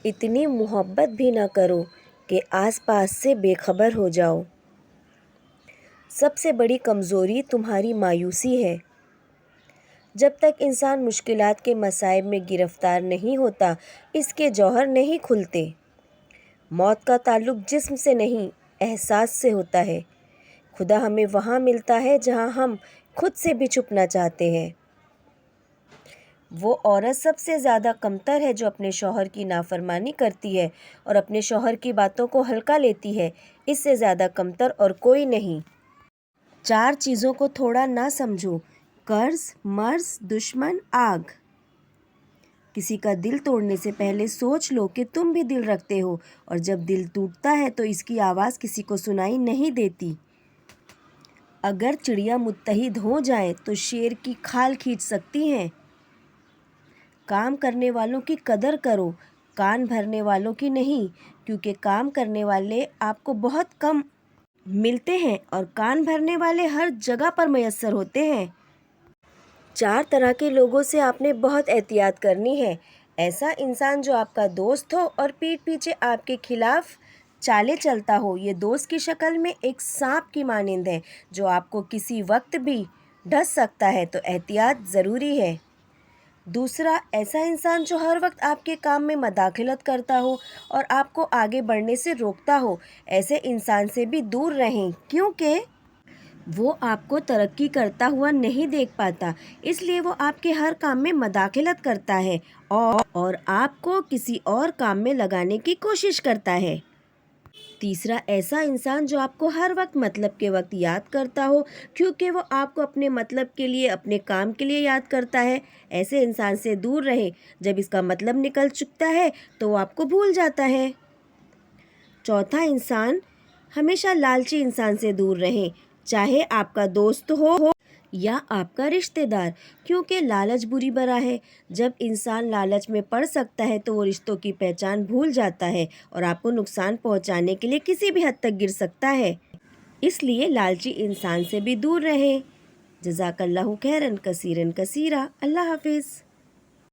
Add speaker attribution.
Speaker 1: اتنی محبت بھی نہ کرو کہ آس پاس سے بے خبر ہو جاؤ۔ سب سے بڑی کمزوری تمہاری مایوسی ہے۔ جب تک انسان مشکلات کے مصائب میں گرفتار نہیں ہوتا، اس کے جوہر نہیں کھلتے۔ موت کا تعلق جسم سے نہیں، احساس سے ہوتا ہے۔ خدا ہمیں وہاں ملتا ہے جہاں ہم خود سے بھی چھپنا چاہتے ہیں۔ وہ عورت سب سے زیادہ کمتر ہے جو اپنے شوہر کی نافرمانی کرتی ہے اور اپنے شوہر کی باتوں کو ہلکا لیتی ہے۔ اس سے زیادہ کمتر اور کوئی نہیں۔ 4 چیزوں کو تھوڑا نہ سمجھو: قرض، مرض، دشمن، آگ۔ کسی کا دل توڑنے سے پہلے سوچ لو کہ تم بھی دل رکھتے ہو، اور جب دل ٹوٹتا ہے تو اس کی آواز کسی کو سنائی نہیں دیتی۔ اگر چڑیا متحد ہو جائیں تو شیر کی کھال کھینچ سکتی ہیں۔ کام کرنے والوں کی قدر کرو، کان بھرنے والوں کی نہیں، کیونکہ کام کرنے والے آپ کو بہت کم ملتے ہیں اور کان بھرنے والے ہر جگہ پر میسر ہوتے ہیں۔ 4 طرح کے لوگوں سے آپ نے بہت احتیاط کرنی ہے۔ ایسا انسان جو آپ کا دوست ہو اور پیٹھ پیچھے آپ کے خلاف چالیں چلتا ہو۔ یہ دوست کی شکل میں ایک سانپ کی مانند ہے جو آپ کو کسی وقت بھی ڈس سکتا ہے، تو احتیاط ضروری ہے۔ دوسرا، ایسا انسان جو ہر وقت آپ کے کام میں مداخلت کرتا ہو اور آپ کو آگے بڑھنے سے روکتا ہو۔ ایسے انسان سے بھی دور رہیں، کیونکہ وہ آپ کو ترقی کرتا ہوا نہیں دیکھ پاتا، اس لیے وہ آپ کے ہر کام میں مداخلت کرتا ہے اور آپ کو کسی اور کام میں لگانے کی کوشش کرتا ہے۔ تیسرا، ایسا انسان جو آپ کو ہر وقت مطلب کے وقت یاد کرتا ہو، کیونکہ وہ آپ کو اپنے مطلب کے لیے، اپنے کام کے لیے یاد کرتا ہے۔ ایسے انسان سے دور رہیں، جب اس کا مطلب نکل چکتا ہے تو وہ آپ کو بھول جاتا ہے۔ چوتھا انسان، ہمیشہ لالچی انسان سے دور رہیں، چاہے آپ کا دوست ہو یا آپ کا رشتہ دار، کیونکہ لالچ بری بلا ہے۔ جب انسان لالچ میں پڑ سکتا ہے تو وہ رشتوں کی پہچان بھول جاتا ہے اور آپ کو نقصان پہنچانے کے لیے کسی بھی حد تک گر سکتا ہے۔ اس لیے لالچی انسان سے بھی دور رہیں۔ جزاک اللہ خیرا کثیرا کثیرا۔ اللہ حافظ۔